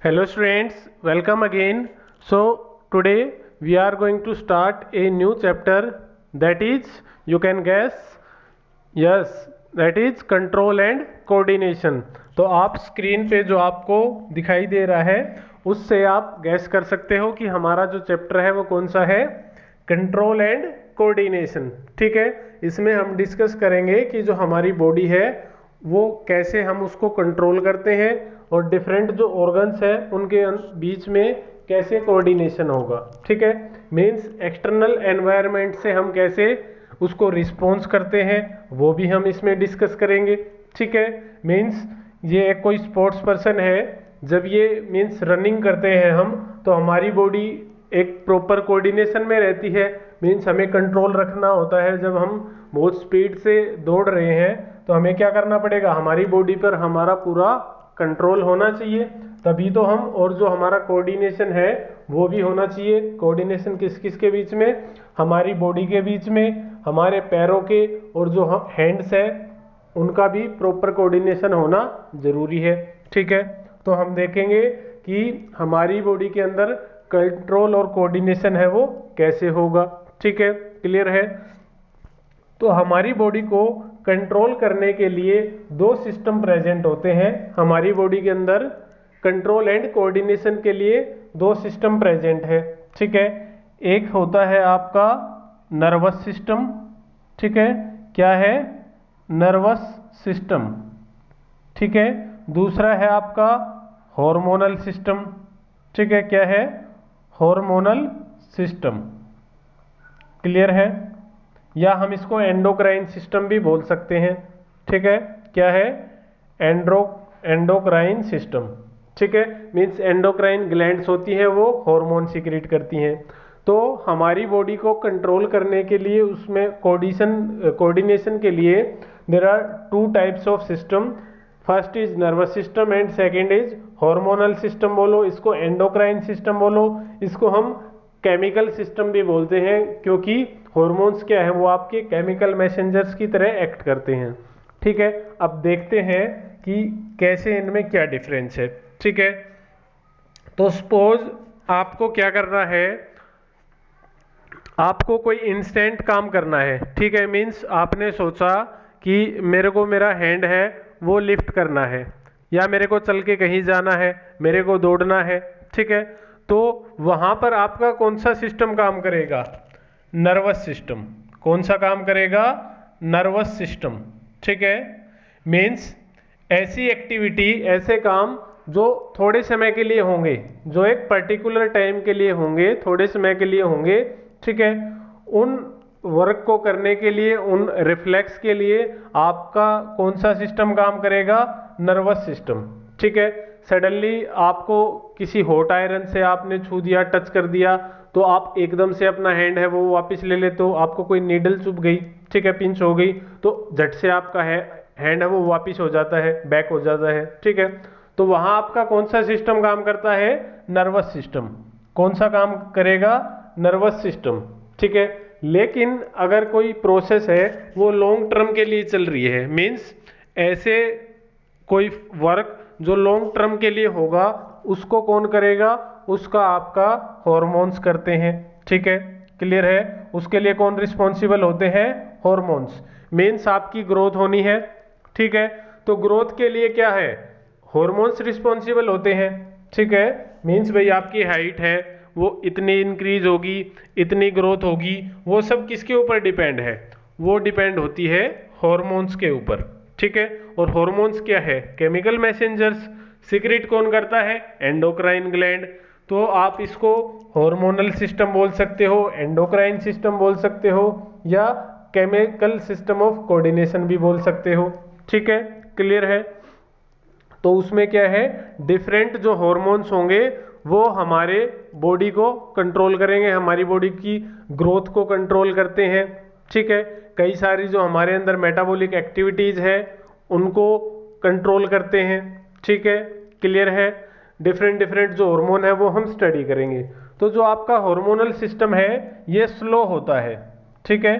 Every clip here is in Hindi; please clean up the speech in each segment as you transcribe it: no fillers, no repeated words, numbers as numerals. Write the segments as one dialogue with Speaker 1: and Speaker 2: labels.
Speaker 1: Hello students, welcome again. So today we are going to start a new chapter, that is, you can guess, yes, that is control and coordination. तो आप स्क्रीन पे जो आपको दिखाई दे रहा है उससे आप गैस कर सकते हो कि हमारा जो चैप्टर है वो कौन सा है, कंट्रोल एंड कोऑर्डिनेशन। ठीक है, इसमें हम डिस्कस करेंगे कि जो हमारी बॉडी है वो कैसे हम उसको कंट्रोल करते हैं और डिफरेंट जो ऑर्गन्स है उनके बीच में कैसे कोऑर्डिनेशन होगा। ठीक है, मीन्स एक्सटर्नल एनवायरनमेंट से हम कैसे उसको रिस्पॉन्स करते हैं वो भी हम इसमें डिस्कस करेंगे। ठीक है, मीन्स ये एक कोई स्पोर्ट्स पर्सन है, जब ये मीन्स रनिंग करते हैं हम, तो हमारी बॉडी एक प्रॉपर कोऑर्डिनेशन में रहती है। मीन्स हमें कंट्रोल रखना होता है, जब हम बहुत स्पीड से दौड़ रहे हैं तो हमें क्या करना पड़ेगा, हमारी बॉडी पर हमारा पूरा कंट्रोल होना चाहिए, तभी तो हम, और जो हमारा कोऑर्डिनेशन है वो भी होना चाहिए। कोऑर्डिनेशन किस किस के बीच में, हमारी बॉडी के बीच में, हमारे पैरों के और जो हम हैंड्स है उनका भी प्रॉपर कोऑर्डिनेशन होना जरूरी है। ठीक है, तो हम देखेंगे कि हमारी बॉडी के अंदर कंट्रोल और कोऑर्डिनेशन है वो कैसे होगा। ठीक है, क्लियर है। तो हमारी बॉडी को कंट्रोल करने के लिए दो सिस्टम प्रेजेंट होते हैं हमारी बॉडी के अंदर। कंट्रोल एंड कोऑर्डिनेशन के लिए दो सिस्टम प्रेजेंट है। ठीक है, एक होता है आपका नर्वस सिस्टम। ठीक है, क्या है, नर्वस सिस्टम। ठीक है, दूसरा है आपका हार्मोनल सिस्टम। ठीक है, क्या है, हार्मोनल सिस्टम। क्लियर है, या हम इसको एंडोक्राइन सिस्टम भी बोल सकते हैं। ठीक है, क्या है, एंडोक्राइन सिस्टम। ठीक है, मीन्स एंडोक्राइन ग्लैंड्स होती हैं वो हार्मोन सीक्रेट करती हैं। तो हमारी बॉडी को कंट्रोल करने के लिए उसमें कोऑर्डिनेशन के लिए there are two types of system. First is nervous system and second is hormonal system. बोलो इसको एंडोक्राइन सिस्टम बोलो, इसको हम केमिकल सिस्टम भी बोलते हैं, क्योंकि हॉर्मोन्स क्या है, वो आपके केमिकल मैसेंजर्स की तरह एक्ट करते हैं। ठीक है, अब देखते हैं कि कैसे इनमें क्या डिफरेंस है। ठीक है, तो सपोज आपको क्या करना है, आपको कोई इंस्टेंट काम करना है। ठीक है, मीन्स आपने सोचा कि मेरे को मेरा हैंड है वो लिफ्ट करना है, या मेरे को चल के कहीं जाना है, मेरे को दौड़ना है। ठीक है, तो वहां पर आपका कौन सा सिस्टम काम करेगा, नर्वस सिस्टम। कौन सा काम करेगा, नर्वस सिस्टम। ठीक है, मीन्स ऐसी एक्टिविटी, ऐसे काम जो थोड़े समय के लिए होंगे, जो एक पर्टिकुलर टाइम के लिए होंगे, थोड़े समय के लिए होंगे। ठीक है, उन वर्क को करने के लिए, उन रिफ्लेक्स के लिए आपका कौन सा सिस्टम काम करेगा, नर्वस सिस्टम। ठीक है, सडनली आपको किसी हॉट आयरन से आपने छू दिया, टच कर दिया, तो आप एकदम से अपना हैंड है वो वापस ले लेते हो, आपको कोई नीडल चुभ गई, ठीक है, पिंच हो गई, तो झट से आपका हैंड है वो वापस हो जाता है, बैक हो जाता है। ठीक है, तो वहां आपका कौन सा सिस्टम काम करता है, नर्वस सिस्टम। कौन सा काम करेगा, नर्वस सिस्टम। ठीक है, लेकिन अगर कोई प्रोसेस है वो लॉन्ग टर्म के लिए चल रही है, मीन्स ऐसे कोई वर्क जो लॉन्ग टर्म के लिए होगा, उसको कौन करेगा, उसका आपका हॉर्मोन्स करते हैं। ठीक है, क्लियर है, उसके लिए कौन रिस्पॉन्सिबल होते हैं, हॉर्मोन्स। मीन्स आपकी ग्रोथ होनी है। ठीक है, तो ग्रोथ के लिए क्या है, हॉर्मोन्स रिस्पॉन्सिबल होते हैं। ठीक है, मीन्स भाई आपकी हाइट है वो इतनी इंक्रीज होगी, इतनी ग्रोथ होगी, वो सब किसके ऊपर डिपेंड है, वो डिपेंड होती है हॉर्मोन्स के ऊपर। ठीक है, और हॉर्मोन्स क्या है, केमिकल मैसेंजर्स। सीक्रेट कौन करता है, एंडोक्राइन ग्लैंड। तो आप इसको हार्मोनल सिस्टम बोल सकते हो, एंडोक्राइन सिस्टम बोल सकते हो, या केमिकल सिस्टम ऑफ कोऑर्डिनेशन भी बोल सकते हो। ठीक है, क्लियर है। तो उसमें क्या है, डिफरेंट जो हॉर्मोन्स होंगे वो हमारे बॉडी को कंट्रोल करेंगे, हमारी बॉडी की ग्रोथ को कंट्रोल करते हैं। ठीक है, कई सारी जो हमारे अंदर मेटाबॉलिक एक्टिविटीज है उनको कंट्रोल करते हैं। ठीक है, क्लियर है। डिफरेंट डिफरेंट जो हार्मोन है वो हम स्टडी करेंगे। तो जो आपका हार्मोनल सिस्टम है ये स्लो होता है। ठीक है,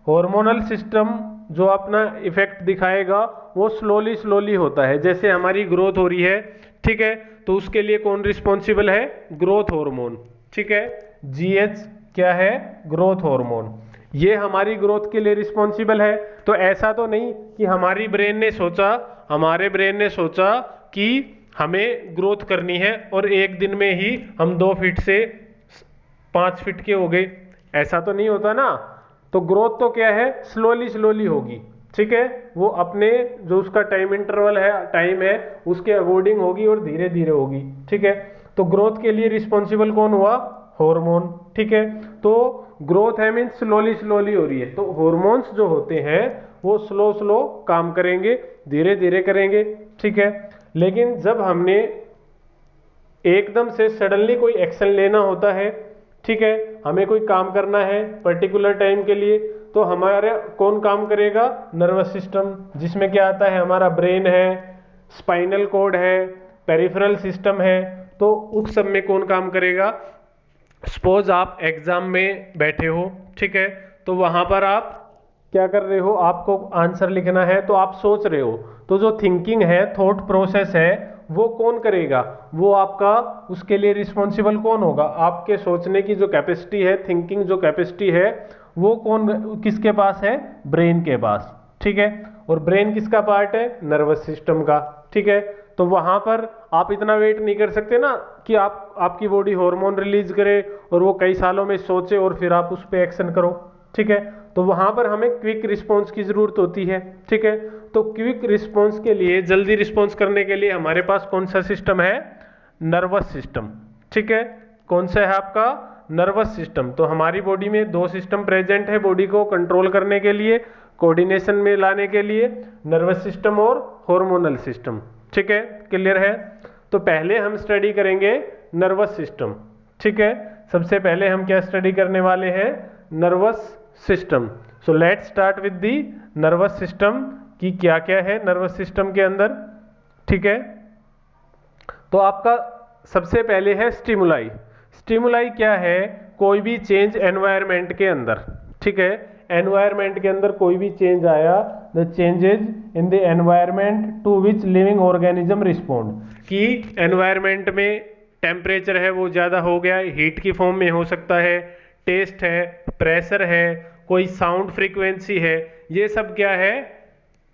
Speaker 1: हार्मोनल सिस्टम जो अपना इफेक्ट दिखाएगा वो स्लोली स्लोली होता है, जैसे हमारी ग्रोथ हो रही है। ठीक है। तो उसके लिए कौन रिस्पॉन्सिबल है? ग्रोथ हार्मोन, ठीक है। GH क्या है? Growth hormone. ये हमारी ग्रोथ के लिए रिस्पॉन्सिबल है। तो ऐसा तो नहीं कि हमारे ब्रेन ने सोचा कि हमें ग्रोथ करनी है और एक दिन में ही हम 2 फीट से 5 फीट के हो गए, ऐसा तो नहीं होता ना। तो ग्रोथ तो क्या है? स्लोली होगी, ठीक है। वो अपने जो उसका टाइम है उसके अकॉर्डिंग होगी और धीरे धीरे होगी, ठीक है। तो ग्रोथ के लिए रिस्पॉन्सिबल कौन हुआ? हार्मोन, ठीक है। तो ग्रोथ है मीन्स स्लोली हो रही है, तो हॉर्मोन्स जो होते हैं वो स्लो काम करेंगे, धीरे धीरे करेंगे, ठीक है। लेकिन जब हमने एकदम से सडनली कोई एक्शन लेना होता है, ठीक है, हमें कोई काम करना है पर्टिकुलर टाइम के लिए, तो हमारा कौन काम करेगा? नर्वस सिस्टम, जिसमें क्या आता है? हमारा ब्रेन है, स्पाइनल कॉर्ड है, पेरिफेरल सिस्टम है। तो उस सब में कौन काम करेगा? सपोज आप एग्जाम में बैठे हो, ठीक है, तो वहां पर आप क्या कर रहे हो? आपको आंसर लिखना है, तो आप सोच रहे हो, तो जो थिंकिंग है, थॉट प्रोसेस है, वो कौन करेगा? वो आपका, उसके लिए रिस्पॉन्सिबल कौन होगा? आपके सोचने की जो कैपेसिटी है, थिंकिंग जो कैपेसिटी है, वो किसके पास है? ब्रेन के पास, ठीक है। और ब्रेन किसका पार्ट है? नर्वस सिस्टम का, ठीक है। तो वहां पर आप इतना वेट नहीं कर सकते ना कि आपकी बॉडी हार्मोन रिलीज करे और वो कई सालों में सोचे और फिर आप उस पर एक्शन करो, ठीक है। तो वहां पर हमें क्विक रिस्पॉन्स की जरूरत होती है, ठीक है। तो क्विक रिस्पॉन्स के लिए, जल्दी रिस्पॉन्स करने के लिए हमारे पास कौन सा सिस्टम है? नर्वस सिस्टम, ठीक है। कौन सा है आपका? Nervous system. तो हमारी बॉडी में 2 सिस्टम प्रेजेंट है बॉडी को कंट्रोल करने के लिए, कोऑर्डिनेशन में लाने के लिए, नर्वस सिस्टम और हार्मोनल सिस्टम, ठीक है। क्लियर है? तो पहले हम स्टडी करेंगे नर्वस सिस्टम, ठीक है। सबसे पहले हम क्या स्टडी करने वाले हैं? Nervous system. So let's start with the nervous system की क्या क्या है नर्वस सिस्टम के अंदर, ठीक है। तो आपका सबसे पहले है स्टिमुलाई। स्टिमुलाई क्या है? कोई भी चेंज एनवायरनमेंट के अंदर, ठीक है। एनवायरनमेंट के अंदर कोई भी चेंज आया, the changes in the environment to which living organism respond, कि एनवायरनमेंट में टेम्परेचर है वो ज़्यादा हो गया, हीट की फॉर्म में हो सकता है, टेस्ट है, प्रेशर है, कोई साउंड फ्रीक्वेंसी है, ये सब क्या है?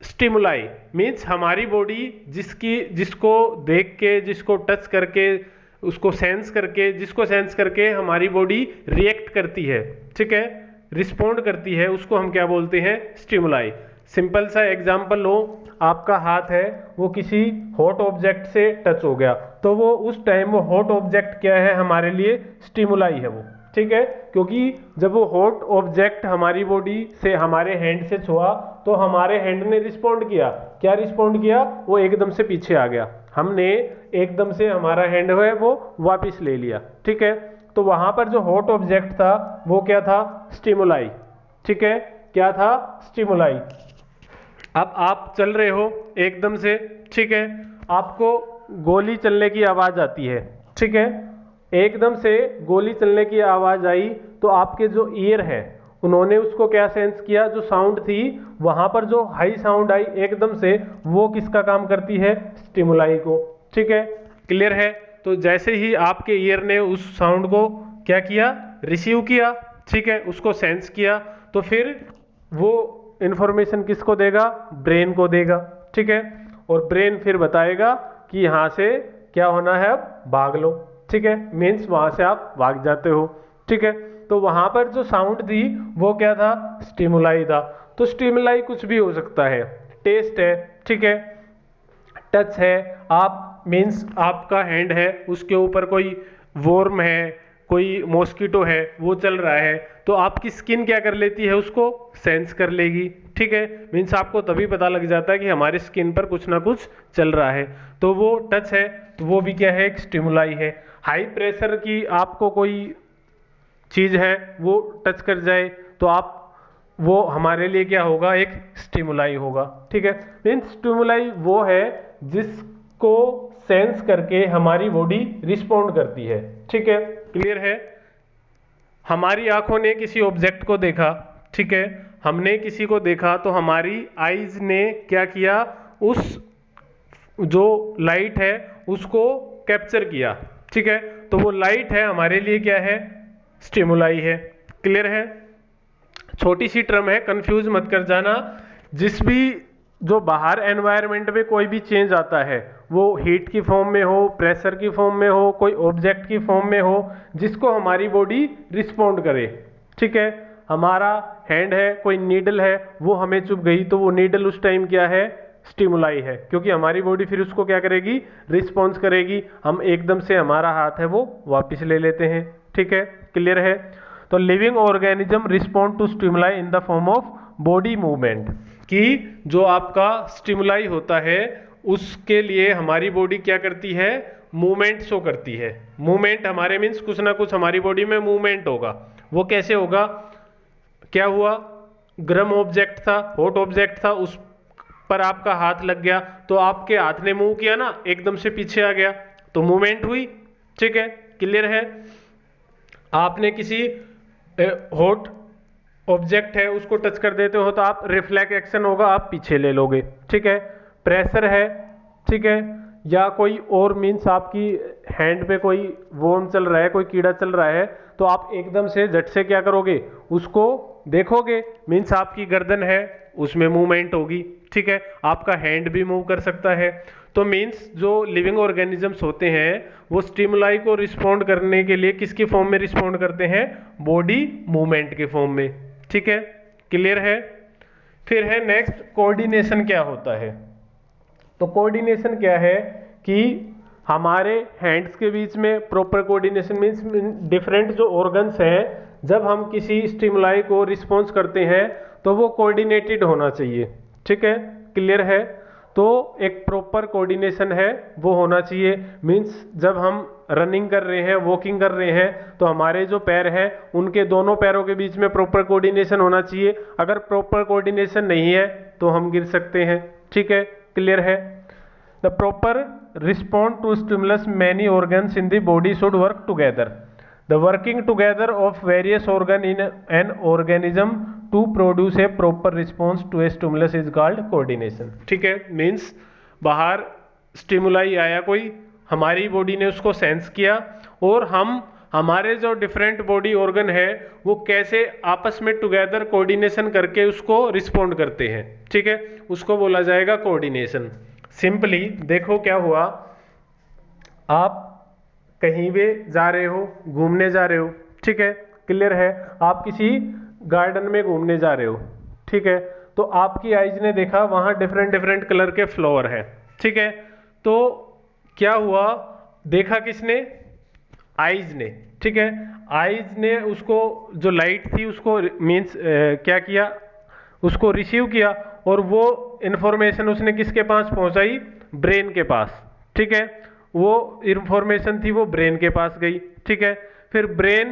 Speaker 1: स्टिमुलाई। मीन्स हमारी बॉडी जिसको देख के, जिसको टच करके, उसको जिसको सेंस करके हमारी बॉडी रिएक्ट करती है, ठीक है, रिस्पोंड करती है, उसको हम क्या बोलते हैं? स्टिमुलाई। सिंपल सा एग्जांपल लो, आपका हाथ है वो किसी हॉट ऑब्जेक्ट से टच हो गया, तो वो उस टाइम वो हॉट ऑब्जेक्ट क्या है? हमारे लिए स्टिमुलाई है वो, ठीक है। क्योंकि जब वो हॉट ऑब्जेक्ट हमारी बॉडी से, हमारे हैंड से छुआ, तो हमारे हैंड ने रिस्पॉन्ड किया। क्या रिस्पॉन्ड किया? वो एकदम से पीछे आ गया, हमने एकदम से हमारा हैंड है वो वापिस ले लिया, ठीक है। तो वहां पर जो हॉट ऑब्जेक्ट था वो क्या था? स्टिमुलाई, ठीक है। क्या था? स्टिमुलाई। अब आप चल रहे हो एकदम से, ठीक है, आपको गोली चलने की आवाज आती है, ठीक है। एकदम से गोली चलने की आवाज आई, तो आपके जो ईयर है उन्होंने उसको क्या सेंस किया? जो साउंड थी वहां पर जो हाई साउंड आई एकदम से, वो किसका काम करती है? स्टिमुलाई को, ठीक है। क्लियर है? तो जैसे ही आपके ईयर ने उस साउंड को क्या किया? रिसीव किया, ठीक है, उसको सेंस किया, तो फिर वो इंफॉर्मेशन किसको देगा? ब्रेन को देगा, ठीक है। और ब्रेन फिर बताएगा कि यहाँ से क्या होना है? अब भाग लो, ठीक है। मीन्स वहां से आप भाग जाते हो, ठीक है। तो वहां पर जो साउंड थी वो क्या था? स्टिमुलाई था। तो स्टिमुलाई कुछ भी हो सकता है, टेस्ट है, ठीक है, टच है, आप मीन्स आपका हैंड है उसके ऊपर कोई वर्म है, कोई मॉस्किटो है, वो चल रहा है, तो आपकी स्किन क्या कर लेती है? उसको सेंस कर लेगी, ठीक है। मीन्स आपको तभी पता लग जाता है कि हमारी स्किन पर कुछ ना कुछ चल रहा है, तो वो टच है, तो वो भी क्या है? एक स्टिमुलाई है। हाई प्रेशर की आपको कोई चीज है वो टच कर जाए, तो आप, वो हमारे लिए क्या होगा? एक स्टिमुलाई होगा, ठीक है। मीन्स स्टिमुलाई वो है जिसको सेंस करके हमारी बॉडी रिस्पॉन्ड करती है, ठीक है। क्लियर है? हमारी आंखों ने किसी ऑब्जेक्ट को देखा, ठीक है, हमने किसी को देखा, तो हमारी आईज ने क्या किया? उस जो लाइट है उसको कैप्चर किया, ठीक है। तो वो लाइट है हमारे लिए क्या है, स्टिमुलाई है। क्लियर है, छोटी सी टर्म है, कंफ्यूज मत कर जाना। जिस भी जो बाहर एनवायरनमेंट में कोई भी चेंज आता है, वो हीट की फॉर्म में हो, प्रेशर की फॉर्म में हो, कोई ऑब्जेक्ट की फॉर्म में हो, जिसको हमारी बॉडी रिस्पॉन्ड करे, ठीक है। हमारा हैंड है, कोई नीडल है, वो हमें चुभ गई, तो वो नीडल उस टाइम क्या है, स्टिमुलाई है, क्योंकि हमारी बॉडी फिर उसको क्या करेगी, रिस्पॉन्स करेगी। हम एकदम से हमारा हाथ है वो वापस ले लेते हैं, ठीक है। क्लियर है, तो living organism respond to stimuli in the form of body movement, कि जो आपका स्टिमुलाई होता है उसके लिए हमारी बॉडी क्या करती है, मूवमेंट शो करती है। मूवमेंट हमारे मीन्स कुछ ना कुछ हमारी बॉडी में मूवमेंट होगा। वो कैसे होगा, क्या हुआ, गर्म ऑब्जेक्ट था, हॉट ऑब्जेक्ट था, उस पर आपका हाथ लग गया, तो आपके हाथ ने मूव किया ना, एकदम से पीछे आ गया, तो मूवमेंट हुई, ठीक है। क्लियर है, आपने किसी हॉट ऑब्जेक्ट है उसको टच कर देते हो तो आप रिफ्लेक्स एक्शन होगा, आप पीछे ले लोगे, ठीक है। प्रेशर है, ठीक है, या कोई और मीन्स आपकी हैंड पे कोई वर्म चल रहा है, कोई कीड़ा चल रहा है, तो आप एकदम से झट से क्या करोगे, उसको देखोगे, मीन्स आपकी गर्दन है उसमें मूवमेंट होगी, ठीक है। आपका हैंड भी मूव कर सकता है। तो मीन्स जो लिविंग ऑर्गेनिजम्स होते हैं वो स्टिमुलाई को रिस्पॉन्ड करने के लिए किसकी फॉर्म में रिस्पॉन्ड करते हैं, बॉडी मूवमेंट के फॉर्म में, ठीक है। क्लियर है, फिर है नेक्स्ट, कोऑर्डिनेशन क्या होता है। तो कोऑर्डिनेशन क्या है कि हमारे हैंड्स के बीच में प्रॉपर कोऑर्डिनेशन मीन्स डिफरेंट जो ऑर्गन्स हैं, जब हम किसी स्टिमुलाई को रिस्पॉन्स करते हैं तो वो कोऑर्डिनेटेड होना चाहिए, ठीक है। क्लियर है, तो एक प्रॉपर कोऑर्डिनेशन है वो होना चाहिए। मीन्स जब हम रनिंग कर रहे हैं, वॉकिंग कर रहे हैं, तो हमारे जो पैर हैं उनके दोनों पैरों के बीच में प्रॉपर कोऑर्डिनेशन होना चाहिए। अगर प्रॉपर कोऑर्डिनेशन नहीं है तो हम गिर सकते हैं, ठीक है। क्लियर है, the proper respond to stimulus many organs in the body should work together. The working together of various organ in an organism to produce a proper response to a stimulus is called coordination, ठीक है। मीन्स बाहर स्टिमुलाई आया कोई, हमारी बॉडी ने उसको सेंस किया, और हम हमारे जो डिफरेंट बॉडी ऑर्गन है वो कैसे आपस में टुगेदर कोऑर्डिनेशन करके उसको रिस्पॉन्ड करते हैं, ठीक है, उसको बोला जाएगा कोऑर्डिनेशन। सिंपली देखो क्या हुआ, आप कहीं भी जा रहे हो, घूमने जा रहे हो, ठीक है। क्लियर है, आप किसी गार्डन में घूमने जा रहे हो, ठीक है, तो आपकी आइज ने देखा वहां डिफरेंट डिफरेंट कलर के फ्लावर हैं, ठीक है। तो क्या हुआ, देखा किसने, आइज ने, ठीक है। आइज ने उसको जो लाइट थी उसको मीन्स क्या किया, उसको रिसीव किया, और वो इंफॉर्मेशन उसने किसके पास पहुंचाई, ब्रेन के पास, ठीक है। वो इंफॉर्मेशन थी वो ब्रेन के पास गई, ठीक है। फिर ब्रेन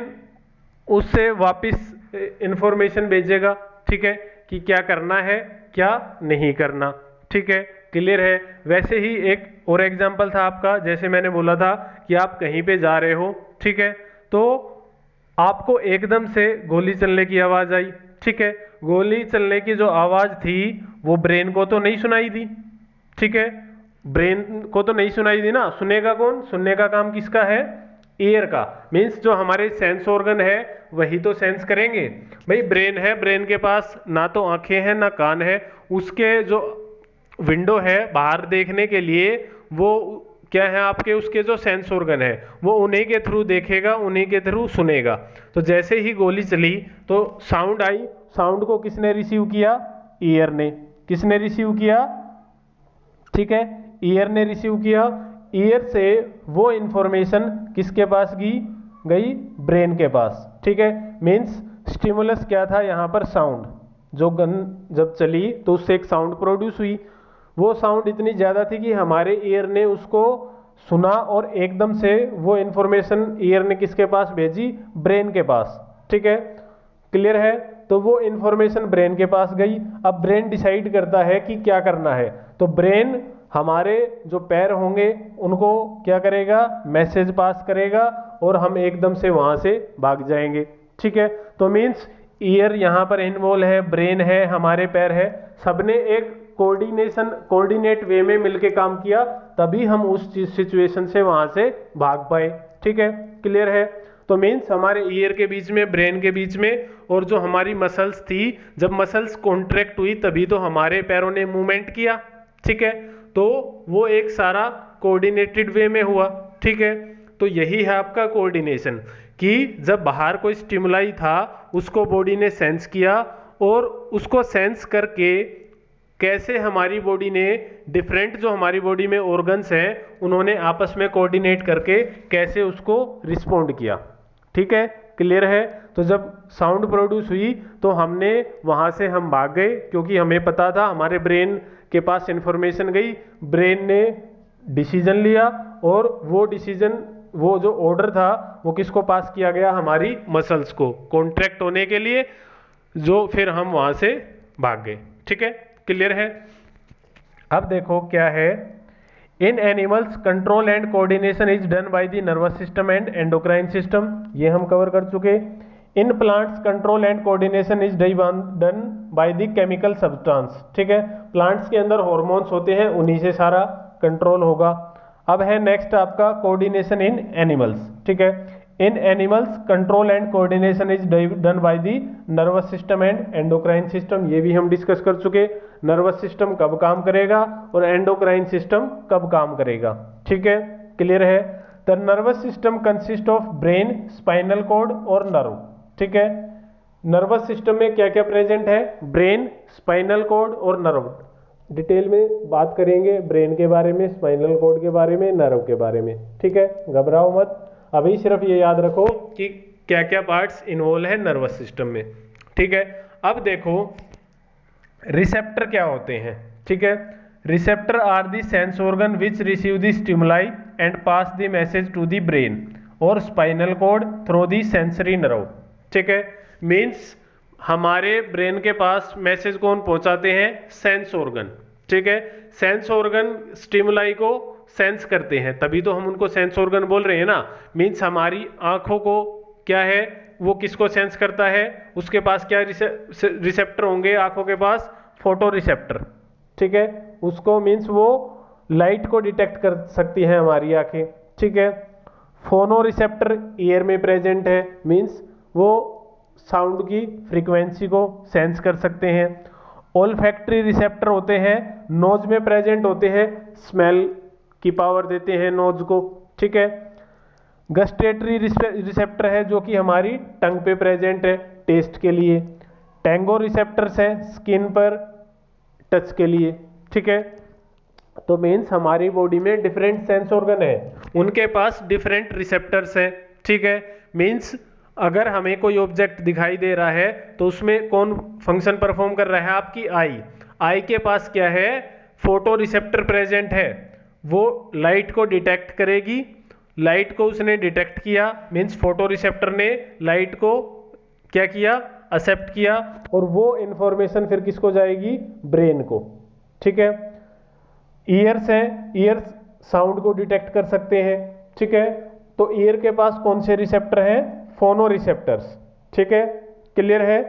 Speaker 1: उससे वापस इंफॉर्मेशन भेजेगा, ठीक है, कि क्या करना है क्या नहीं करना, ठीक है। क्लियर है, वैसे ही एक और एग्जांपल था आपका, जैसे मैंने बोला था कि आप कहीं पे जा रहे हो, ठीक है, तो आपको एकदम से गोली चलने की आवाज आई, ठीक है। गोली चलने की जो आवाज थी वो ब्रेन को तो नहीं सुनाई दी, ठीक है, ब्रेन को तो नहीं सुनाई दी ना, सुनेगा कौन, सुनने का काम किसका है, ईयर का। मीन्स जो हमारे सेंस ऑर्गन है वही तो सेंस करेंगे। भाई ब्रेन है, ब्रेन के पास ना तो आंखें हैं ना कान है, उसके जो विंडो है बाहर देखने के लिए वो क्या है आपके, उसके जो सेंस ऑर्गन है वो उन्हीं के थ्रू देखेगा, उन्हीं के थ्रू सुनेगा। तो जैसे ही गोली चली तो साउंड आई, साउंड को किसने रिसीव किया, ईयर ने। किसने रिसीव किया, ठीक है, ईयर ने रिसीव किया। ईयर से वो इंफॉर्मेशन किसके पास गई ब्रेन के पास, ठीक है। मीन्स स्टिमुलस क्या था यहाँ पर, साउंड। जो गन जब चली तो उससे एक साउंड प्रोड्यूस हुई, वो साउंड इतनी ज़्यादा थी कि हमारे ईयर ने उसको सुना, और एकदम से वो इंफॉर्मेशन ईयर ने किसके पास भेजी, ब्रेन के पास, ठीक है। क्लियर है, तो वो इंफॉर्मेशन ब्रेन के पास गई। अब ब्रेन डिसाइड करता है कि क्या करना है, तो ब्रेन हमारे जो पैर होंगे उनको क्या करेगा, मैसेज पास करेगा, और हम एकदम से वहां से भाग जाएंगे, ठीक है। तो मीन्स ईयर यहाँ पर इन्वॉल्व है, ब्रेन है, हमारे पैर है, सबने एक कोऑर्डिनेट वे में मिलके काम किया, तभी हम उस सिचुएशन से वहां से भाग पाए। ठीक है, क्लियर है। तो मीन्स हमारे ईयर के बीच में, ब्रेन के बीच में, और जो हमारी मसल्स थी, जब मसल्स कॉन्ट्रैक्ट हुई तभी तो हमारे पैरों ने मूवमेंट किया। ठीक है, तो वो एक सारा कोऑर्डिनेटेड वे में हुआ। ठीक है, तो यही है आपका कोऑर्डिनेशन, कि जब बाहर कोई स्टिमुलाई था उसको बॉडी ने सेंस किया, और उसको सेंस करके कैसे हमारी बॉडी ने डिफरेंट जो हमारी बॉडी में ऑर्गन्स हैं उन्होंने आपस में कोऑर्डिनेट करके कैसे उसको रिस्पोंड किया। ठीक है, क्लियर है। तो जब साउंड प्रोड्यूस हुई तो हमने वहां से हम भाग गए, क्योंकि हमें पता था, हमारे ब्रेन के पास इंफॉर्मेशन गई, ब्रेन ने डिसीजन लिया, और वो डिसीजन, वो जो ऑर्डर था वो किसको पास किया गया, हमारी मसल्स को कॉन्ट्रैक्ट होने के लिए, जो फिर हम वहां से भाग गए। ठीक है, क्लियर है। अब देखो क्या है, in animals control and coordination is done by the nervous system and endocrine system, ये हम कवर कर चुके। In plants control and coordination is done by the chemical substance. ठीक है, प्लांट्स के अंदर हॉर्मोन्स होते हैं, उन्हीं से सारा कंट्रोल होगा। अब है नेक्स्ट आपका कोऑर्डिनेशन इन एनिमल्स। ठीक है, in animals control and coordination is done by the nervous system and endocrine system, ये भी हम डिस्कस कर चुके। नर्वस सिस्टम कब काम करेगा और एंडोक्राइन सिस्टम कब काम करेगा। ठीक है, क्लियर है। The nervous system consist of brain, spinal cord और नर्व। ठीक है, नर्वस सिस्टम में क्या क्या प्रेजेंट है, ब्रेन, स्पाइनल कॉर्ड और नर्व। डिटेल में बात करेंगे ब्रेन के बारे में, स्पाइनल कॉर्ड के बारे में, नर्व के बारे में। ठीक है, घबराओ मत, अभी सिर्फ ये याद रखो कि क्या क्या पार्ट्स इन्वॉल्व है नर्वस सिस्टम में। ठीक है, अब देखो रिसेप्टर क्या होते हैं। ठीक है, receptor are the sense organ which receive the stimuli and pass the message to the brain और spinal cord through the sensory nerve. ठीक है, मीन्स हमारे ब्रेन के पास मैसेज कौन पहुंचाते हैं, सेंस ऑर्गन। ठीक है, सेंस ऑर्गन स्टिमुलाई को सेंस करते हैं, तभी तो हम उनको सेंस ऑर्गन बोल रहे हैं ना। मीन्स हमारी आंखों को क्या है, वो किसको सेंस करता है, उसके पास क्या रिसेप्टर होंगे आंखों के पास, फोटो रिसेप्टर। ठीक है, उसको मीन्स वो लाइट को डिटेक्ट कर सकती है हमारी आंखें। ठीक है, फोनो रिसेप्टर ईयर में प्रेजेंट है, मीन्स वो साउंड की फ्रीक्वेंसी को सेंस कर सकते हैं। ओल्फैक्टरी रिसेप्टर होते हैं, नोज में प्रेजेंट होते हैं, स्मेल की पावर देते हैं नोज को। ठीक है, गस्टेटरी रिसेप्टर है जो कि हमारी टंग पे प्रेजेंट है टेस्ट के लिए। टैंगो रिसेप्टर्स है स्किन पर टच के लिए। ठीक है, तो मीन्स हमारी बॉडी में डिफरेंट सेंस ऑर्गन है, उनके पास डिफरेंट रिसेप्टर्स हैं। ठीक है, मीन्स अगर हमें कोई ऑब्जेक्ट दिखाई दे रहा है तो उसमें कौन फंक्शन परफॉर्म कर रहा है, आपकी आई के पास क्या है, फोटो रिसेप्टर प्रेजेंट है, वो लाइट को डिटेक्ट करेगी। लाइट को उसने डिटेक्ट किया, मीन्स फोटो रिसेप्टर ने लाइट को क्या किया, एक्सेप्ट किया, और वो इंफॉर्मेशन फिर किसको जाएगी, ब्रेन को। ठीक है, ईयर्स है, ईयर्स साउंड को डिटेक्ट कर सकते हैं। ठीक है, तो ईयर के पास कौन से रिसेप्टर हैं, फोनो रिसेप्टर्स। ठीक है, क्लियर है।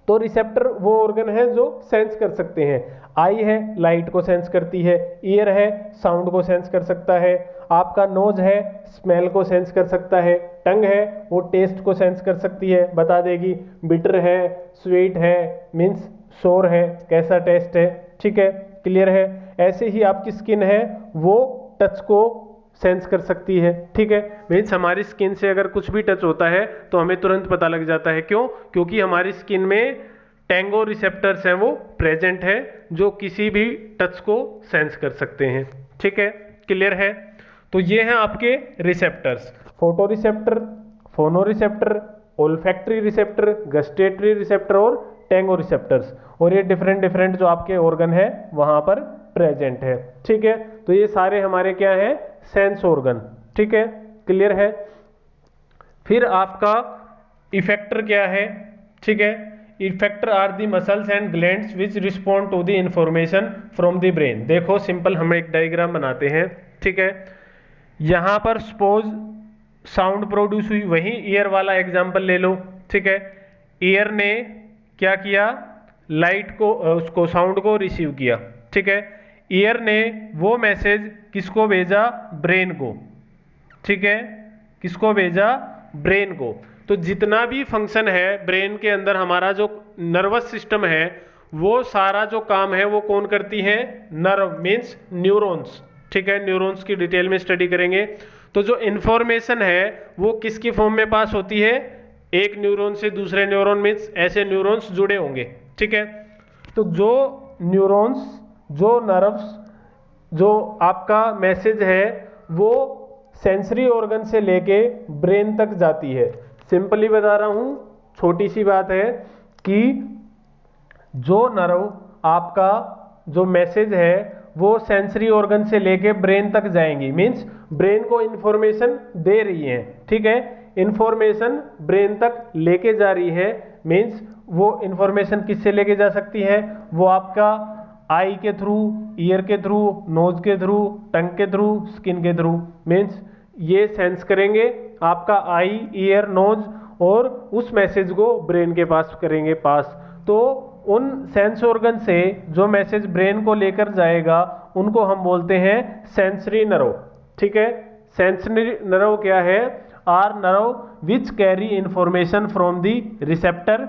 Speaker 1: तो रिसेप्टर वो ऑर्गन है जो सेंस कर सकते हैं। आई है, लाइट को सेंस करती है, ईयर है, साउंड को सेंस कर सकता है, आपका नोज है, स्मेल को सेंस कर सकता है, टंग है, वो टेस्ट को सेंस कर सकती है, बता देगी बिटर है, स्वीट है, मीन्स सोर है, कैसा टेस्ट है। ठीक है, क्लियर है। ऐसे ही आपकी स्किन है, वो टच को सेंस कर सकती है। ठीक है, मीन्स हमारी स्किन से अगर कुछ भी टच होता है तो हमें तुरंत पता लग जाता है। क्यों, क्योंकि हमारी स्किन में टैंगो रिसेप्टर्स हैं वो प्रेजेंट है, जो किसी भी टच को सेंस कर सकते हैं। ठीक है, क्लियर है। तो ये हैं आपके रिसेप्टर्स, फोटो रिसेप्टर, फोनो receptor, olfactory receptor, gustatory receptor और टैंगो रिसेप्टर्स, और ये डिफरेंट डिफरेंट जो आपके ऑर्गन है वहां पर प्रेजेंट है। ठीक है, तो ये सारे हमारे क्या है, सेंस ऑर्गन। ठीक है, क्लियर है। फिर आपका इफेक्टर क्या है। ठीक है, effector are the muscles and glands which respond to the information from the brain. देखो सिंपल हम एक डायग्राम बनाते हैं। ठीक है, यहां पर सपोज साउंड प्रोड्यूस हुई, वही ईयर वाला एग्जांपल ले लो। ठीक है, ईयर ने क्या किया, लाइट को उसको साउंड को रिसीव किया, ठीक है। ईयर ने वो मैसेज किसको भेजा, ब्रेन को, ठीक है, किसको भेजा, ब्रेन को। तो जितना भी फंक्शन है ब्रेन के अंदर, हमारा जो नर्वस सिस्टम है, वो सारा जो काम है वो कौन करती है, नर्व मीन्स न्यूरॉन्स, ठीक है। न्यूरॉन्स की डिटेल में स्टडी करेंगे। तो जो इंफॉर्मेशन है वो किसकी फॉर्म में पास होती है, एक न्यूरॉन से दूसरे न्यूरॉन, मीन्स ऐसे न्यूरॉन्स जुड़े होंगे, ठीक है। तो जो न्यूरॉन्स, जो नर्व्स, जो आपका मैसेज है वो सेंसरी ऑर्गन से लेके ब्रेन तक जाती है। सिंपली बता रहा हूं, छोटी सी बात है कि जो नर्व आपका जो मैसेज है वो सेंसरी ऑर्गन से लेके ब्रेन तक जाएंगी, मीन्स ब्रेन को इंफॉर्मेशन दे रही है, ठीक है। इंफॉर्मेशन ब्रेन तक लेके जा रही है, मीन्स वो इंफॉर्मेशन किससे लेके जा सकती है, वो आपका आई के थ्रू, ईयर के थ्रू, नोज के थ्रू, टंग के थ्रू, स्किन के थ्रू, मीन्स ये सेंस करेंगे आपका आई, ईयर, नोज, और उस मैसेज को ब्रेन के पास करेंगे पास। तो उन सेंस ऑर्गन से जो मैसेज ब्रेन को लेकर जाएगा उनको हम बोलते हैं सेंसरी नर्व, ठीक है। सेंसरी नर्व क्या है, are nerve which carry information from the receptor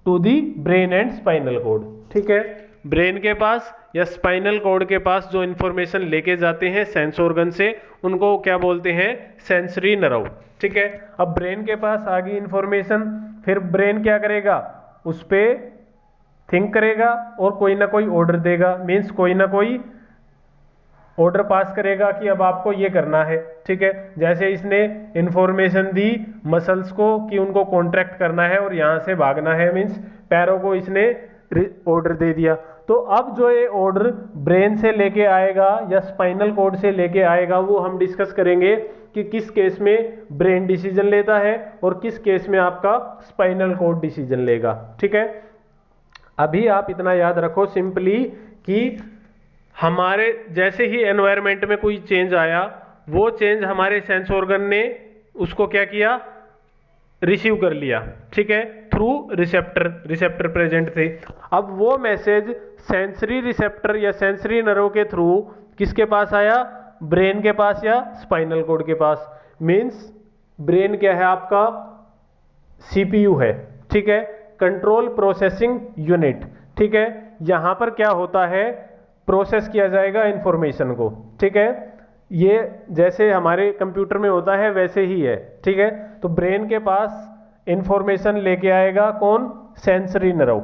Speaker 1: to the brain and spinal cord, ठीक है। ब्रेन के पास या स्पाइनल कॉर्ड के पास जो इंफॉर्मेशन लेके जाते हैं सेंस ऑर्गन से, उनको क्या बोलते हैं, सेंसरी नर्व, ठीक है। अब ब्रेन के पास आ गई इंफॉर्मेशन, फिर ब्रेन क्या करेगा, उस पर थिंक करेगा और कोई ना कोई ऑर्डर देगा, मीन्स कोई ना कोई ऑर्डर पास करेगा कि अब आपको ये करना है, ठीक है। जैसे इसने इंफॉर्मेशन दी मसल्स को कि उनको कॉन्ट्रैक्ट करना है और यहाँ से भागना है, मीन्स पैरों को इसने ऑर्डर दे दिया। तो अब जो ये ऑर्डर ब्रेन से लेके आएगा या स्पाइनल कॉर्ड से लेके आएगा वो हम डिस्कस करेंगे कि किस केस में ब्रेन डिसीजन लेता है और किस केस में आपका स्पाइनल कॉर्ड डिसीजन लेगा, ठीक है। अभी आप इतना याद रखो सिंपली कि हमारे जैसे ही एनवायरनमेंट में कोई चेंज आया, वो चेंज हमारे सेंस ऑर्गन ने उसको क्या किया, रिसीव कर लिया, ठीक है, थ्रू रिसेप्टर, रिसेप्टर प्रेजेंट थे। अब वो मैसेज सेंसरी रिसेप्टर या सेंसरी नर्व के थ्रू किसके पास आया, ब्रेन के पास या स्पाइनल कॉर्ड के पास। मीन्स ब्रेन क्या है आपका, सीपीयू है, ठीक है, कंट्रोल प्रोसेसिंग यूनिट, ठीक है। यहां पर क्या होता है, प्रोसेस किया जाएगा इंफॉर्मेशन को, ठीक है। ये जैसे हमारे कंप्यूटर में होता है वैसे ही है, ठीक है। तो ब्रेन के पास इंफॉर्मेशन लेके आएगा कौन, सेंसरी नर्व,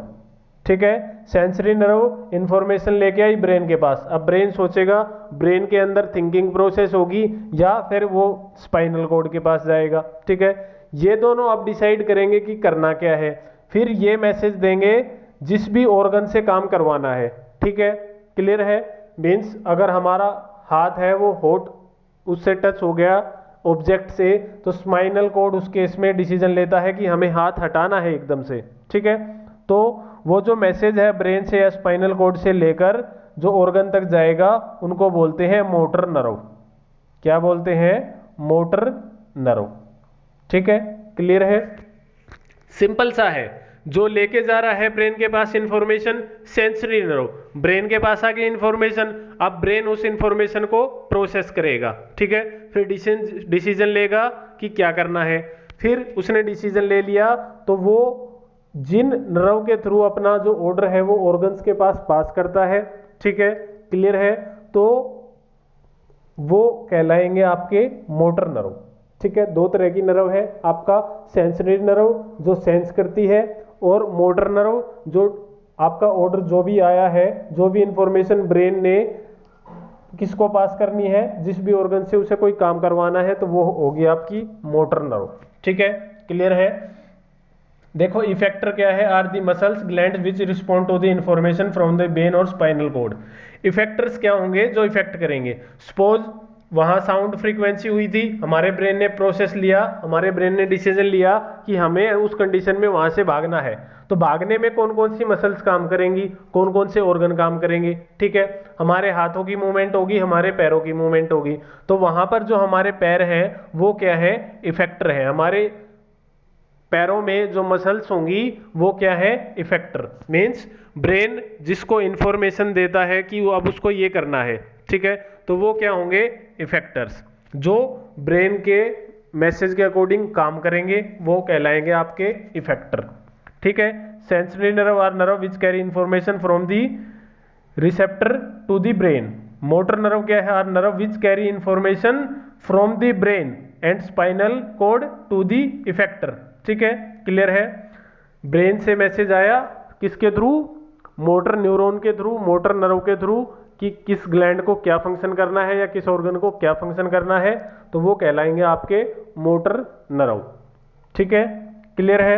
Speaker 1: ठीक है। सेंसरी नर्व इंफॉर्मेशन लेके आई ब्रेन के पास। अब ब्रेन सोचेगा, ब्रेन के अंदर थिंकिंग प्रोसेस होगी या फिर वो स्पाइनल कॉर्ड के पास जाएगा, ठीक है। ये दोनों अब डिसाइड करेंगे कि करना क्या है, फिर ये मैसेज देंगे जिस भी ऑर्गन से काम करवाना है, ठीक है। क्लियर है, मीन्स अगर हमारा हाथ है वो होठ उससे टच हो गया ऑब्जेक्ट से, तो स्पाइनल कॉर्ड उस केस में डिसीजन लेता है कि हमें हाथ हटाना है एकदम से, ठीक है। तो वो जो मैसेज है ब्रेन से या स्पाइनल कॉर्ड से लेकर जो ऑर्गन तक जाएगा उनको बोलते हैं मोटर नर्व। क्या बोलते हैं, मोटर नर्व, ठीक है। क्लियर है, सिंपल सा है। जो लेके जा रहा है ब्रेन के पास इंफॉर्मेशन, सेंसरी नर्व, ब्रेन के पास आ गई इंफॉर्मेशन, अब ब्रेन उस इंफॉर्मेशन को प्रोसेस करेगा, ठीक है। फिर डिसीजन लेगा कि क्या करना है। फिर उसने डिसीजन ले लिया तो वो जिन नर्व के थ्रू अपना जो ऑर्डर है वो ऑर्गन्स के पास करता है, ठीक है। क्लियर है, तो वो कहलाएंगे आपके मोटर नर्व, ठीक है। दो तरह की नर्व है, आपका सेंसरी नर्व जो सेंस करती है और मोटर नर्व जो आपका ऑर्डर जो भी आया है, जो भी इंफॉर्मेशन ब्रेन ने किसको पास करनी है, जिस भी ऑर्गन से उसे कोई काम करवाना है, तो वो होगी आपकी मोटर नर्व, ठीक है। क्लियर है, देखो इफेक्टर क्या है, are the muscles gland which respond to the information from the brain और स्पाइनल कॉर्ड। इफेक्टर्स क्या होंगे जो इफेक्ट करेंगे, सपोज वहां साउंड फ्रीक्वेंसी हुई थी, हमारे ब्रेन ने प्रोसेस लिया, हमारे ब्रेन ने डिसीजन लिया कि हमें उस कंडीशन में वहां से भागना है, तो भागने में कौन कौन सी मसल्स काम करेंगी, कौन कौन से ऑर्गन काम करेंगे, ठीक है। हमारे हाथों की मूवमेंट होगी, हमारे पैरों की मूवमेंट होगी, तो वहां पर जो हमारे पैर हैं वो क्या है, इफेक्टर है। हमारे पैरों में जो मसल्स होंगी वो क्या है, इफेक्टर। मीन्स ब्रेन जिसको इंफॉर्मेशन देता है कि वो अब उसको ये करना है, ठीक है, तो वो क्या होंगे, इफेक्टर्स, जो ब्रेन के मैसेज के अकॉर्डिंग काम करेंगे वो कहलाएंगे आपके इफेक्टर, ठीक है। Sensory nerve are nerve which carry information from the receptor to the brain. Motor nerve क्या है, are nerve which carry information from the brain and spinal cord to the effector, ठीक है, क्लियर है। ब्रेन से मैसेज आया किसके थ्रू, मोटर न्यूरॉन के थ्रू, मोटर नर्व के थ्रू, कि किस ग्लैंड को क्या फंक्शन करना है या किस ऑर्गन को क्या फंक्शन करना है, तो वो कहलाएंगे आपके मोटर नर्व, ठीक है, क्लियर है।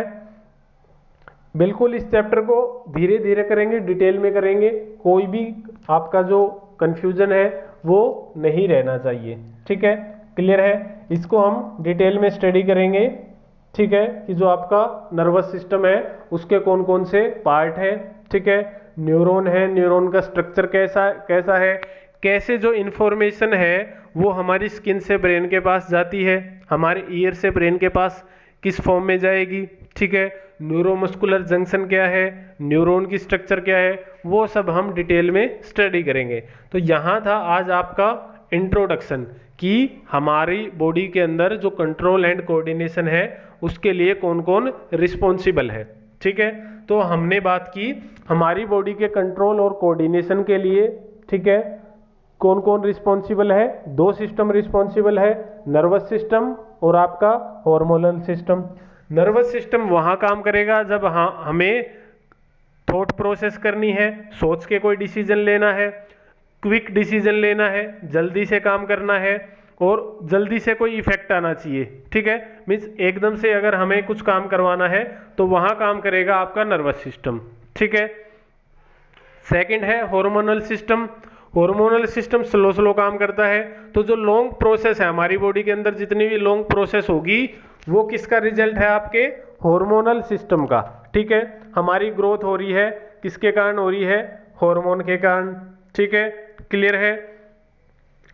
Speaker 1: बिल्कुल इस चैप्टर को धीरे धीरे करेंगे, डिटेल में करेंगे, कोई भी आपका जो कंफ्यूजन है वो नहीं रहना चाहिए, ठीक है, क्लियर है। इसको हम डिटेल में स्टडी करेंगे, ठीक है, कि जो आपका नर्वस सिस्टम है उसके कौन कौन से पार्ट है, ठीक है, न्यूरॉन है, न्यूरॉन का स्ट्रक्चर कैसा कैसा है, कैसे जो इंफॉर्मेशन है वो हमारी स्किन से ब्रेन के पास जाती है, हमारे ईयर से ब्रेन के पास किस फॉर्म में जाएगी, ठीक है, न्यूरोमस्कुलर जंक्शन क्या है, न्यूरॉन की स्ट्रक्चर क्या है, वो सब हम डिटेल में स्टडी करेंगे। तो यहाँ था आज आपका इंट्रोडक्शन कि हमारी बॉडी के अंदर जो कंट्रोल एंड कोऑर्डिनेशन है उसके लिए कौन कौन रिस्पॉन्सिबल है, ठीक है। तो हमने बात की हमारी बॉडी के कंट्रोल और कोऑर्डिनेशन के लिए, ठीक है, कौन कौन रिस्पॉन्सिबल है, दो सिस्टम रिस्पॉन्सिबल है, नर्वस सिस्टम और आपका हार्मोनल सिस्टम। नर्वस सिस्टम वहाँ काम करेगा जब हमें थॉट प्रोसेस करनी है, सोच के कोई डिसीजन लेना है, क्विक डिसीजन लेना है, जल्दी से काम करना है और जल्दी से कोई इफेक्ट आना चाहिए, ठीक है, मीन्स एकदम से अगर हमें कुछ काम करवाना है तो वहाँ काम करेगा आपका नर्वस सिस्टम, ठीक है। सेकंड है hormonal system. Hormonal system slow काम करता है, तो जो लॉन्ग प्रोसेस है हमारी बॉडी के अंदर जितनी भी लॉन्ग प्रोसेस होगी वो किसका रिजल्ट है, आपके हार्मोनल सिस्टम का, ठीक है। हमारी ग्रोथ हो रही है किसके कारण हो रही है, हार्मोन के कारण, ठीक है, क्लियर है।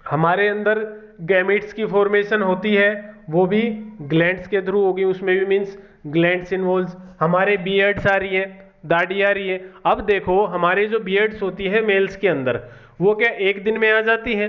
Speaker 1: हमारे अंदर गैमेट्स की फॉर्मेशन होती है वो भी ग्लैंड्स के थ्रू होगी, उसमें भी मीन्स ग्लैंड्स इन्वॉल्व। हमारे बियर्ड्स आ रही है, दाढ़ी आ रही है। अब देखो हमारे जो बियर्ड्स होती है मेल्स के अंदर वो क्या एक दिन में आ जाती है,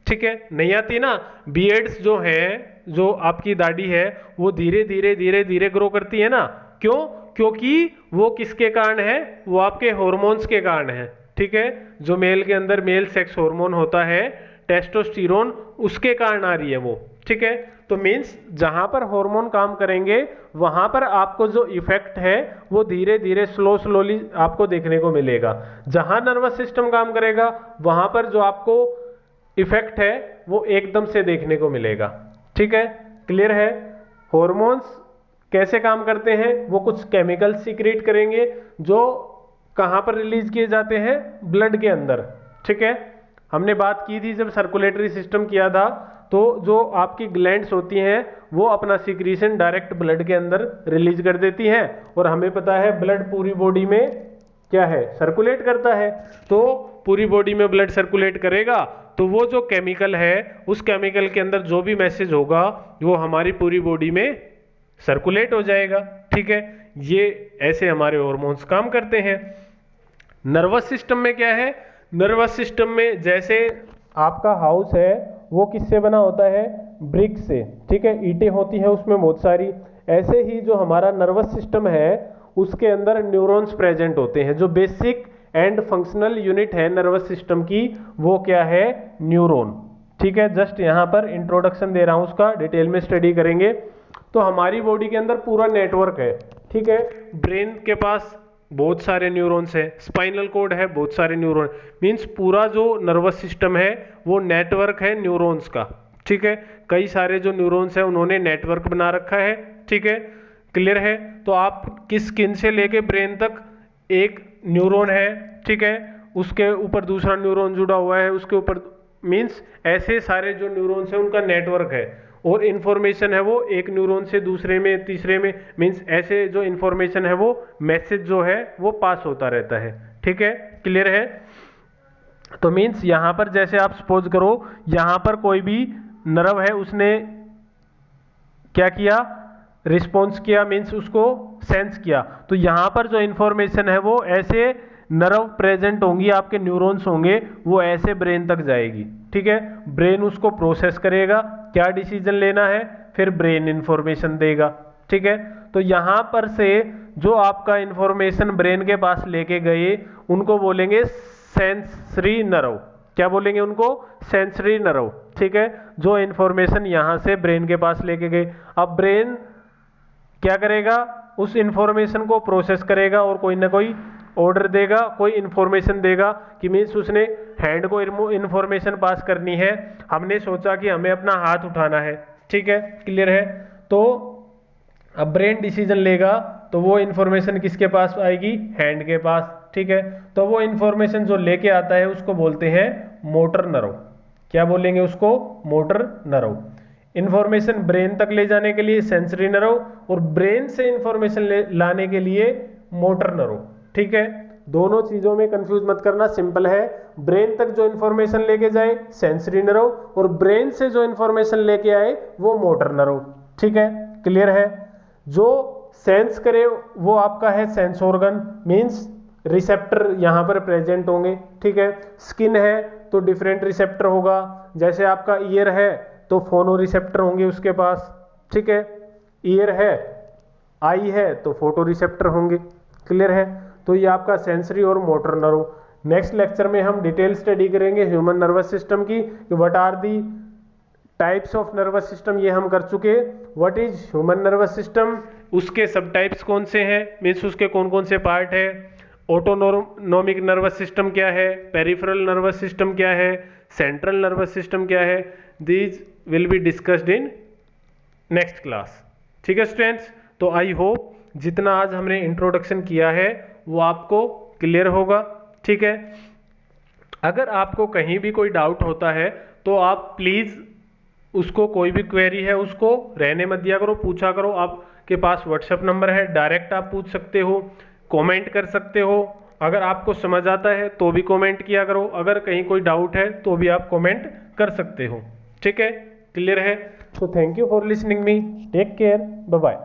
Speaker 1: ठीक है, नहीं आती ना। बियर्ड्स जो है, जो आपकी दाढ़ी है वो धीरे धीरे ग्रो करती है ना, क्यों, क्योंकि वो किसके कारण है, वो आपके हॉर्मोन्स के कारण है, ठीक है। जो मेल के अंदर मेल सेक्स हार्मोन होता है टेस्टोस्टेरोन, उसके कारण आ रही है वो, ठीक है। तो मीन्स जहां पर हार्मोन काम करेंगे वहां पर आपको जो इफेक्ट है वो धीरे धीरे स्लोली आपको देखने को मिलेगा। जहां नर्वस सिस्टम काम करेगा वहां पर जो आपको इफेक्ट है वो एकदम से देखने को मिलेगा, ठीक है, क्लियर है। हॉर्मोन्स कैसे काम करते हैं, वो कुछ केमिकल सीक्रेट करेंगे जो कहां पर रिलीज किए जाते हैं, ब्लड के अंदर, ठीक है। हमने बात की थी जब सर्कुलेटरी सिस्टम किया था, तो जो आपकी ग्लैंड्स होती हैं वो अपना सीक्रेशन डायरेक्ट ब्लड के अंदर रिलीज कर देती हैं, और हमें पता है ब्लड पूरी बॉडी में क्या है, सर्कुलेट करता है। तो पूरी बॉडी में ब्लड सर्कुलेट करेगा तो वो जो केमिकल है उस केमिकल के अंदर जो भी मैसेज होगा वो हमारी पूरी बॉडी में सर्कुलेट हो जाएगा, ठीक है। ये ऐसे हमारे हार्मोन्स काम करते हैं। नर्वस सिस्टम में क्या है, नर्वस सिस्टम में जैसे आपका हाउस है वो किससे बना होता है, ब्रिक से, ठीक है, ईंटें होती हैं उसमें बहुत सारी। ऐसे ही जो हमारा नर्वस सिस्टम है उसके अंदर न्यूरॉन्स प्रेजेंट होते हैं। जो बेसिक एंड फंक्शनल यूनिट है नर्वस सिस्टम की वो क्या है, न्यूरॉन, ठीक है। जस्ट यहाँ पर इंट्रोडक्शन दे रहा हूँ उसका, डिटेल में स्टडी करेंगे। तो हमारी बॉडी के अंदर पूरा नेटवर्क है, ठीक है। ब्रेन के पास बहुत सारे न्यूरॉन्स है, स्पाइनल कॉर्ड है बहुत सारे न्यूरॉन, मींस पूरा जो नर्वस सिस्टम है वो नेटवर्क है न्यूरॉन्स का, ठीक है। कई सारे जो न्यूरॉन्स है उन्होंने नेटवर्क बना रखा है, ठीक है, क्लियर है। तो आप किस स्किन से लेके ब्रेन तक एक न्यूरॉन है, ठीक है, उसके ऊपर दूसरा न्यूरॉन जुड़ा हुआ है, उसके ऊपर, मींस ऐसे सारे जो न्यूरॉन्स है उनका नेटवर्क है, और इंफॉर्मेशन है वो एक न्यूरॉन से दूसरे में तीसरे में, मींस ऐसे जो इंफॉर्मेशन है वो मैसेज जो है वो पास होता रहता है, ठीक है, क्लियर है। तो मींस यहां पर जैसे आप सपोज करो यहां पर कोई भी नर्व है उसने क्या किया, रिस्पॉन्स किया मीन्स उसको सेंस किया, तो यहाँ पर जो इंफॉर्मेशन है वो ऐसे नर्व प्रेजेंट होंगी, आपके न्यूरॉन्स होंगे, वो ऐसे ब्रेन तक जाएगी। ठीक है, ब्रेन उसको प्रोसेस करेगा, क्या डिसीजन लेना है, फिर ब्रेन इंफॉर्मेशन देगा। ठीक है, तो यहाँ पर से जो आपका इंफॉर्मेशन ब्रेन के पास लेके गए उनको बोलेंगे सेंसरी नर्व। क्या बोलेंगे उनको? Sensory nerve. ठीक है, जो इंफॉर्मेशन यहाँ से ब्रेन के पास लेके गए, अब ब्रेन क्या करेगा? उस इंफॉर्मेशन को प्रोसेस करेगा और कोई ना कोई ऑर्डर देगा, कोई इंफॉर्मेशन देगा कि मीन्स उसने हैंड को इंफॉर्मेशन पास करनी है, हमने सोचा कि हमें अपना हाथ उठाना है। ठीक है, क्लियर है? तो अब ब्रेन डिसीजन लेगा तो वो इंफॉर्मेशन किसके पास आएगी? हैंड के पास। ठीक है, तो वो इंफॉर्मेशन जो लेके आता है उसको बोलते हैं मोटर नर्व। क्या बोलेंगे उसको? Motor nerve. इंफॉर्मेशन ब्रेन तक ले जाने के लिए सेंसरी नर्व, और ब्रेन से इंफॉर्मेशन लाने के लिए मोटर नर्व। ठीक है, दोनों चीजों में कंफ्यूज मत करना, सिंपल है। ब्रेन तक जो इंफॉर्मेशन लेके जाए सेंसरी नर्व, और ब्रेन से जो इंफॉर्मेशन लेके आए वो मोटर नर्व। ठीक है, क्लियर है? जो सेंस करे वो आपका है सेंस ऑर्गन, मींस रिसेप्टर यहाँ पर प्रेजेंट होंगे। ठीक है, स्किन है तो डिफरेंट रिसेप्टर होगा, जैसे आपका ईयर है तो फोनो रिसेप्टर होंगे उसके पास। ठीक है, ईयर है, आई है तो फोटो रिसेप्टर होंगे। क्लियर है? तो ये आपका सेंसरी और मोटर नर्व। नेक्स्ट लेक्चर में हम डिटेल स्टडी करेंगे ह्यूमन नर्वस सिस्टम की, what are the types of nervous system, ये हम कर चुके। What is human nervous system, उसके सब टाइप्स कौन से हैं, मीन्स उसके कौन कौन से पार्ट है, ऑटोनोमिक नर्वस सिस्टम क्या है, पेरिफेरल नर्वस सिस्टम क्या है, सेंट्रल नर्वस सिस्टम क्या है, these will be discussed in next class. ठीक है स्टूडेंट्स, तो आई होप जितना आज हमने इंट्रोडक्शन किया है वो आपको क्लियर होगा। ठीक है, अगर आपको कहीं भी कोई डाउट होता है तो आप प्लीज़ उसको, कोई भी क्वेरी है उसको रहने मत दिया करो, पूछा करो। आपके पास व्हाट्सएप नंबर है, डायरेक्ट आप पूछ सकते हो, कमेंट कर सकते हो। अगर आपको समझ आता है तो भी कमेंट किया करो, अगर कहीं कोई डाउट है तो भी आप कमेंट कर सकते हो। ठीक है, क्लियर है? तो thank you for listening me, take care, bye bye.